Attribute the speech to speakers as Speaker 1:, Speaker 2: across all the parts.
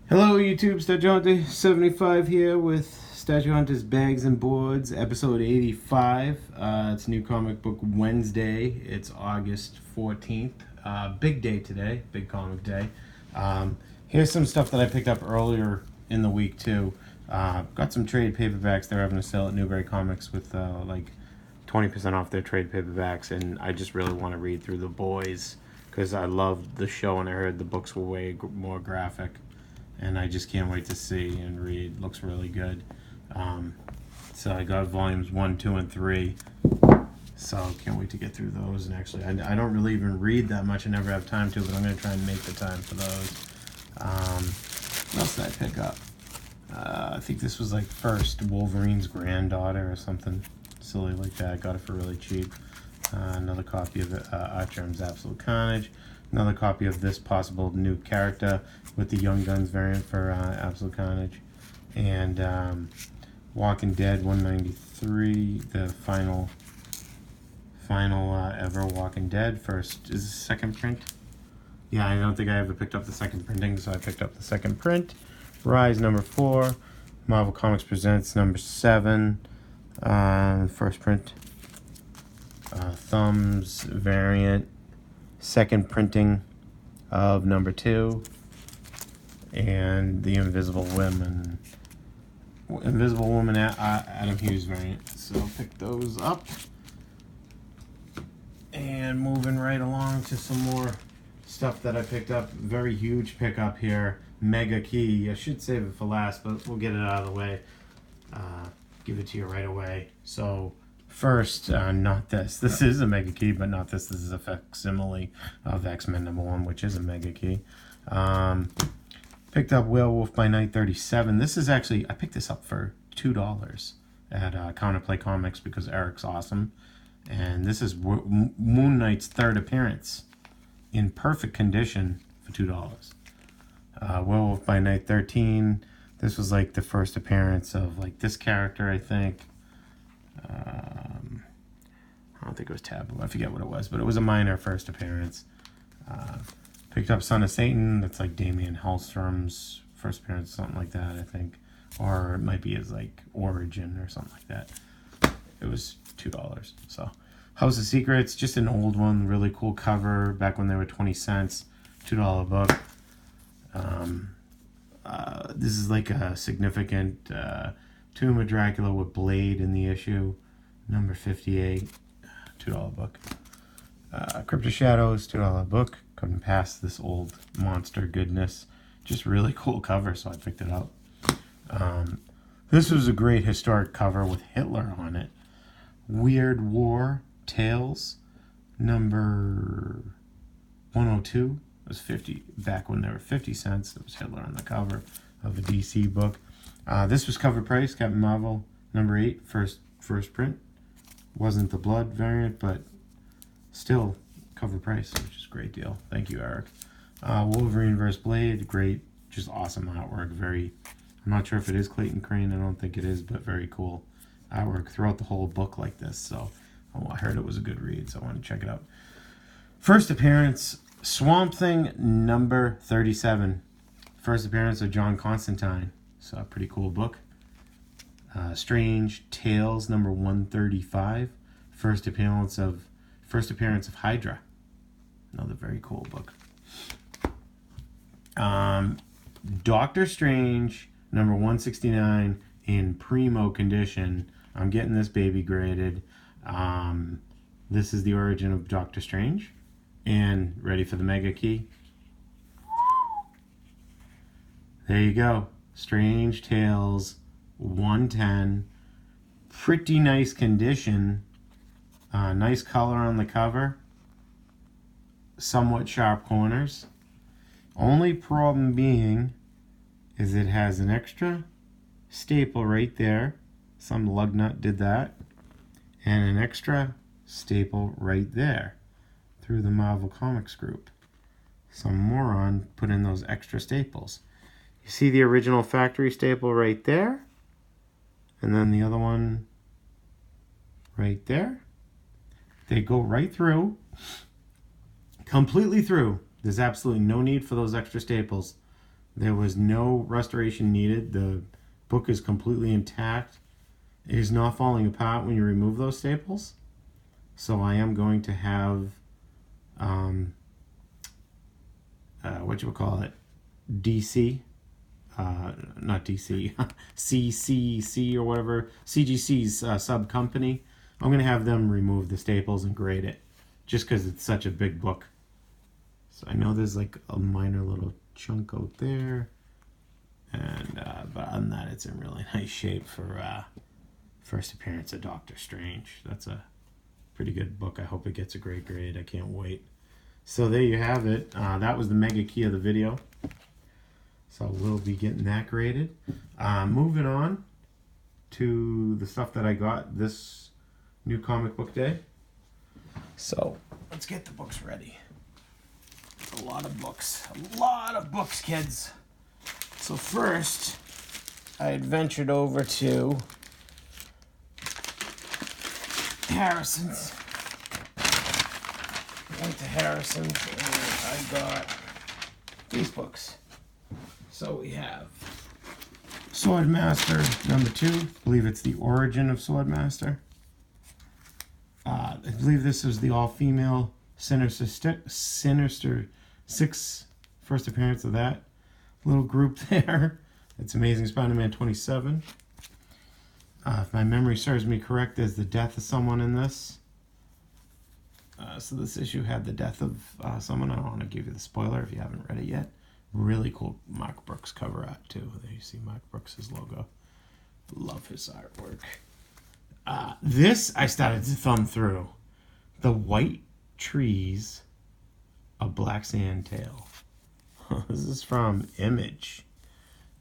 Speaker 1: Hello YouTube, StatueHunter75 here with StatueHunter's Bags and Boards, episode 85. It's New Comic Book Wednesday. It's August 14th. Big day today, big comic day. Here's some stuff that I picked up earlier in the week too. Got some trade paperbacks they're having a sale at Newbury Comics with like 20% off their trade paperbacks, and I just really want to read through The Boys because I loved the show and I heard the books were way more graphic. And I just can't wait to see and read. Looks really good. So I got volumes 1, 2, and 3. So can't wait to get through those. And actually, I don't really even read that much. I never have time to, but I'm going to try and make the time for those. What else did I pick up? I think this was like first Wolverine's granddaughter or something silly like that. I got it for really cheap. Another copy of Archer's Absolute Carnage. Another copy of this possible new character with the Young Guns variant for Absolute Carnage. And Walking Dead 193, the final ever Walking Dead. First, is this second print? Yeah, I don't think I ever picked up the second printing, so I picked up the second print. Rise number 4, Marvel Comics Presents number 7, first print. Thumbs variant, second printing of number 2, and the Invisible Woman Adam Hughes variant. So I'll pick those up. And moving right along to some more stuff that I picked up. Very huge pickup here. Mega Key. I should save it for last, but we'll get it out of the way. Give it to you right away. So first, not this. This is a Mega Key, but not this. This is a facsimile of X-Men number 1, which is a Mega Key. Picked up Werewolf by Night 37. This is actually, I picked this up for $2 at Counterplay Comics because Eric's awesome. And this is Moon Knight's third appearance in perfect condition for $2. Werewolf by Night 13. This was like the first appearance of like this character, I think. I don't think it was Taboo. I forget what it was, but it was a minor first appearance. Picked up Son of Satan. That's like Damian Hallstrom's first appearance, something like that, I think. Or it might be his like origin or something like that. It was $2. So House of Secrets, just an old one, really cool cover back when they were 20 cents, $2 book. This is like a significant Tomb of Dracula with Blade in the issue, number 58, $2 book. Crypt of Shadows, $2 book. Couldn't pass this old monster goodness. Just really cool cover, so I picked it up. This was a great historic cover with Hitler on it. Weird War Tales, number 102. It was 50 back when they were 50 cents. It was Hitler on the cover of a DC book. This was cover price, Captain Marvel number 8, first print. Wasn't the blood variant, but still cover price, which is a great deal. Thank you, Eric. Wolverine vs. Blade, great, just awesome artwork. I'm not sure if it is Clayton Crane. I don't think it is, but very cool artwork throughout the whole book like this. So I heard it was a good read, so I want to check it out. First appearance, Swamp Thing number 37. First appearance of John Constantine. So a pretty cool book. Strange Tales number 135. First appearance of Hydra. Another very cool book. Doctor Strange number 169 in primo condition. I'm getting this baby graded. This is the origin of Doctor Strange. And ready for the Mega Key? There you go. Strange Tales 110. Pretty nice condition. Nice color on the cover. Somewhat sharp corners. Only problem being is it has an extra staple right there. Some lug nut did that. And an extra staple right there through the Marvel Comics group. Some moron put in those extra staples. You see the original factory staple right there? And then the other one right there. They go right through, completely through. There's absolutely no need for those extra staples. There was no restoration needed. The book is completely intact. It is not falling apart when you remove those staples. So I am going to have, DC, not DC, CCC or whatever, CGC's sub company. I'm going to have them remove the staples and grade it just because it's such a big book. So I know there's like a minor little chunk out there. And but other than that, it's in really nice shape for first appearance of Doctor Strange. That's a pretty good book. I hope it gets a great grade. I can't wait. So there you have it. That was the mega key of the video. So we'll be getting that graded. Moving on to the stuff that I got this new comic book day. So let's get the books ready. A lot of books. A lot of books, kids. So first, I had ventured over to Harrison's. I went to Harrison's and I got these books. So we have Swordmaster #2. I believe it's the origin of Swordmaster. I believe this is the all-female Sinister Six first appearance of that little group there. It's Amazing Spider-Man 27. If my memory serves me correct, there's the death of someone in this. So this issue had the death of someone. I don't want to give you the spoiler if you haven't read it yet. Really cool Mark Brooks cover art too. There you see Mark Brooks' logo. Love his artwork. This I started to thumb through. The White Trees of Black Sand Tale. This is from Image.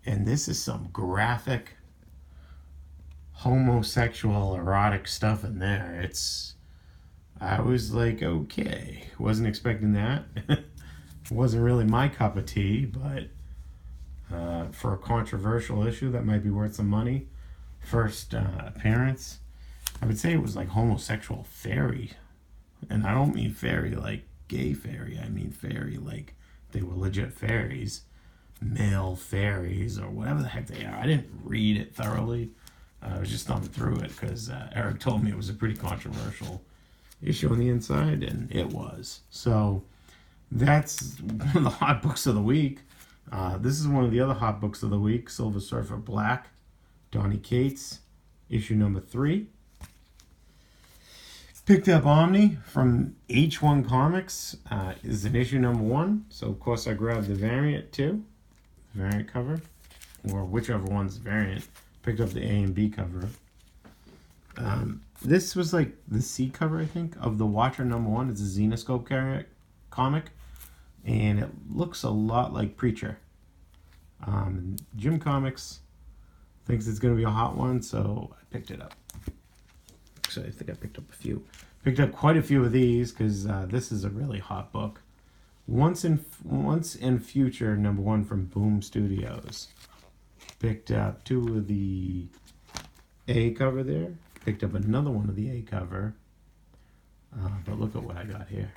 Speaker 1: And this is some graphic homosexual erotic stuff in there. I was like, okay. Wasn't expecting that. Wasn't really my cup of tea, but for a controversial issue that might be worth some money. First appearance. I would say it was like homosexual fairy. And I don't mean fairy like gay fairy. I mean fairy like they were legit fairies. Male fairies or whatever the heck they are. I didn't read it thoroughly. I was just thumbing through it because Eric told me it was a pretty controversial issue on the inside, and it was. So that's one of the hot books of the week. This is one of the other hot books of the week. Silver Surfer Black, Donny Cates, issue #3. Picked up Omni from H1 Comics. This is an issue #1. So, of course, I grabbed the variant, too. The variant cover. Or whichever one's the variant. Picked up the A and B cover. This was like the C cover, I think, of the Watcher #1. It's a Zenoscope comic. And it looks a lot like Preacher. Jim Comics thinks it's going to be a hot one, so I picked it up. Actually, I think I picked up a few. Picked up quite a few of these because this is a really hot book. Once in Future #1 from Boom Studios. Picked up 2 of the A cover there. Picked up another one of the A cover. But look at what I got here.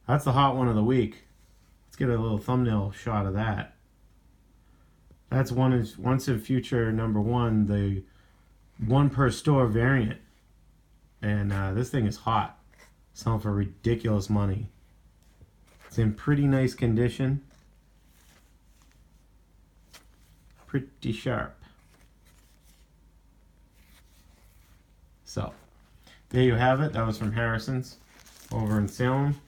Speaker 1: That's the hot one of the week. Let's get a little thumbnail shot of that. That's Once in Future #1, the 1 per store variant. And this thing is hot. Selling for ridiculous money. It's in pretty nice condition. Pretty sharp. So, there you have it. That was from Harrison's over in Salem.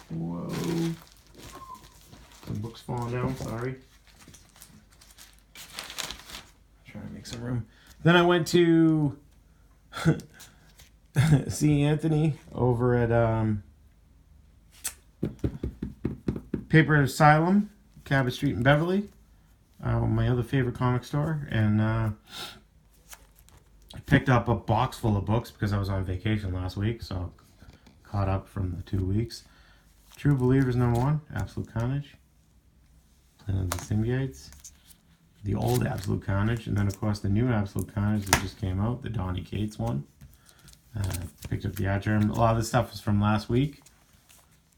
Speaker 1: Whoa. Some books falling down, sorry. Trying to make some room. Then I went to see Anthony over at Paper Asylum, Cabot Street in Beverly. My other favorite comic store. And I picked up a box full of books because I was on vacation last week, so caught up from the 2 weeks. True Believers #1, Absolute Carnage. Planet of the Symbiotes. the old Absolute Carnage, and then of course the new Absolute Carnage that just came out, the Donny Cates one. Picked up the Archer. A lot of this stuff was from last week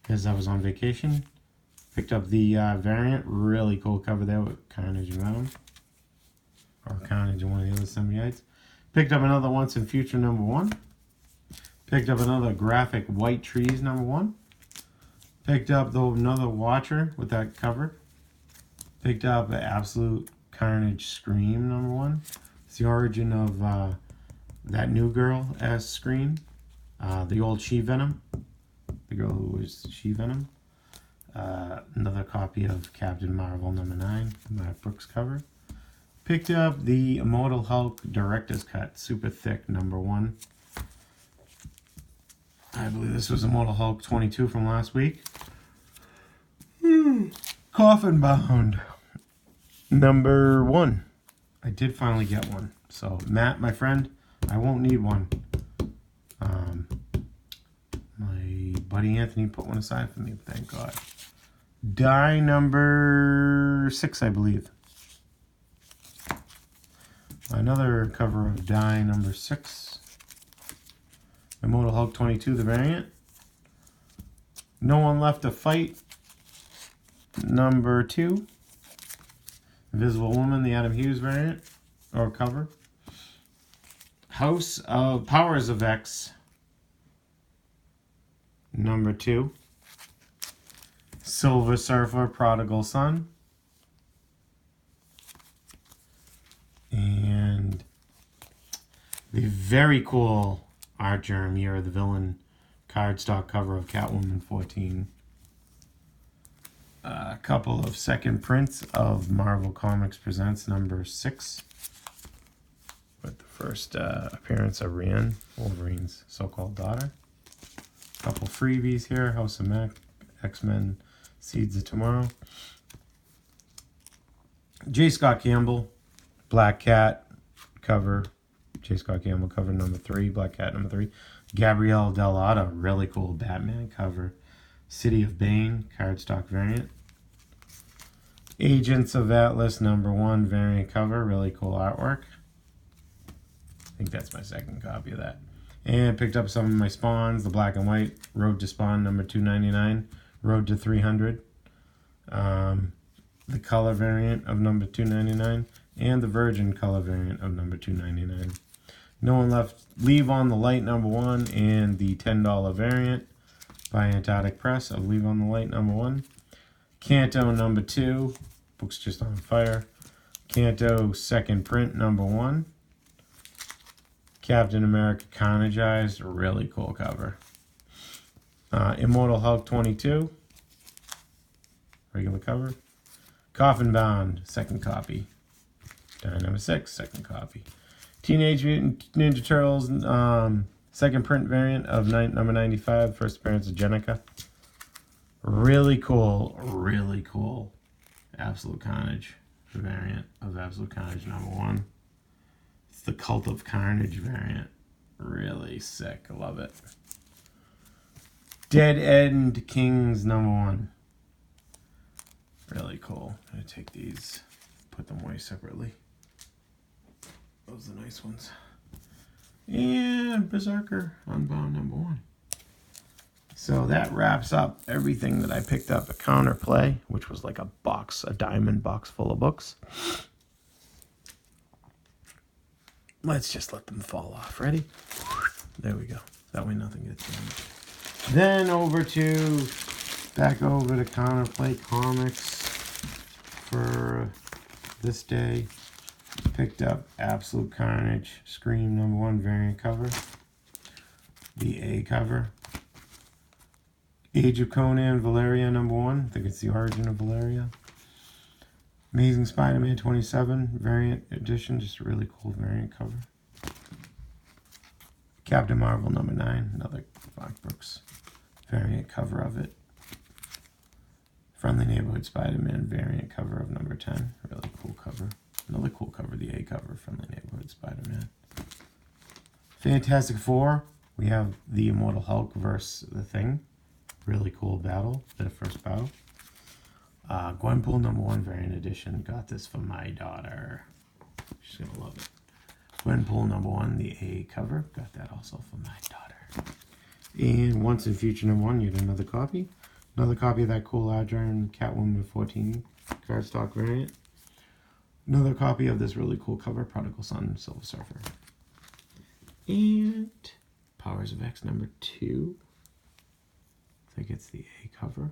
Speaker 1: because I was on vacation. Picked up the variant, really cool cover there with Carnage and Venom. Or Carnage and one of the other symbiotes. Picked up another Once and Future #1. Picked up another graphic White Trees #1. Picked up another Watcher with that cover. Picked up an Absolute Carnage Scream #1. It's the origin of that New Girl as Scream. The old She-Venom. The girl who was She-Venom. Another copy of Captain Marvel #9. Matt Brooks cover. Picked up the Immortal Hulk Director's Cut. Super thick #1. I believe this was Immortal Hulk 22 from last week. Coffin Bound #1. I did finally get one. So, Matt, my friend, I won't need one. My buddy Anthony put one aside for me, thank God. Die #6, I believe. Another cover of Die #6. Immortal Hulk 22, the variant. No One Left to Fight #2. Invisible Woman, the Adam Hughes variant, or cover. House of Powers of X #2. Silver Surfer, Prodigal Son. And the very cool Art Germ Year of the Villain cardstock cover of Catwoman 14. A couple of second prints of Marvel Comics Presents #6. With the first appearance of Rian, Wolverine's so-called daughter. A couple freebies here. House of Mech, X-Men, Seeds of Tomorrow. J. Scott Campbell, Black Cat cover. J. Scott Campbell cover #3, Black Cat #3. Gabrielle Dell'Otto, really cool Batman cover. City of Bane, cardstock variant. Agents of Atlas #1, variant cover, really cool artwork. I think that's my second copy of that. And picked up some of my spawns, the black and white Road to Spawn #299, Road to 300. The color variant of #299, and the Virgin color variant of #299. No One Left, Leave on the Light #1, and the $10 variant by Antarctic Press of Leave on the Light #1. Kanto #2, book's just on fire. Kanto second print #1. Captain America Carnageized, really cool cover. Immortal Hulk 22, regular cover. Coffin Bound, second copy. Die #6, second copy. Teenage Mutant Ninja Turtles, second print variant of #95, first appearance of Jenica. Really cool, really cool. Absolute Carnage variant of Absolute Carnage #1. It's the Cult of Carnage variant. Really sick, I love it. Dead End Kings #1. Really cool. I'm going to take these, put them away separately. Those are the nice ones. And Berserker Unbound #1. So that wraps up everything that I picked up at Counterplay, which was like a box, a diamond box full of books. Let's just let them fall off. Ready? There we go. That way nothing gets damaged. Then back over to Counterplay Comics for this day. Picked up Absolute Carnage Scream #1 variant cover. The A cover. Age of Conan Valeria #1. I think it's the origin of Valeria. Amazing Spider-Man 27 variant edition. Just a really cool variant cover. Captain Marvel #9. Another Mark Brooks variant cover of it. Friendly Neighborhood Spider-Man variant cover of #10. Really cool cover. Another cool cover, the A cover, Friendly Neighborhood Spider-Man. Fantastic Four. We have the Immortal Hulk versus the Thing. Really cool battle, their first battle. Gwenpool #1 variant edition. Got this for my daughter. She's going to love it. Gwenpool #1, the A cover. Got that also for my daughter. And Once and Future #1, yet another copy. Another copy of that cool Adjourn Catwoman 14 cardstock variant. Another copy of this really cool cover, Prodigal Son Silver Surfer. And Powers of X #2. I think it's the A cover.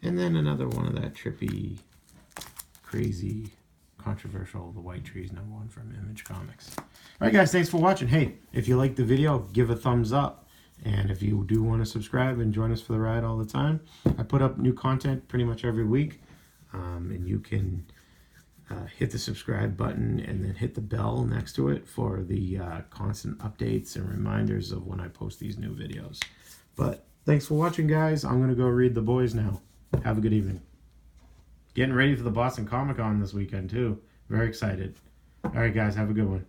Speaker 1: And then another one of that trippy, crazy, controversial, The White Trees #1 from Image Comics. All right, guys, thanks for watching. Hey, if you liked the video, give a thumbs up. And if you do want to subscribe and join us for the ride all the time, I put up new content pretty much every week. And you can hit the subscribe button and then hit the bell next to it for the constant updates and reminders of when I post these new videos. But thanks for watching, guys. I'm going to go read The Boys now. Have a good evening. Getting ready for the Boston Comic Con this weekend, too. Very excited. All right, guys, have a good one.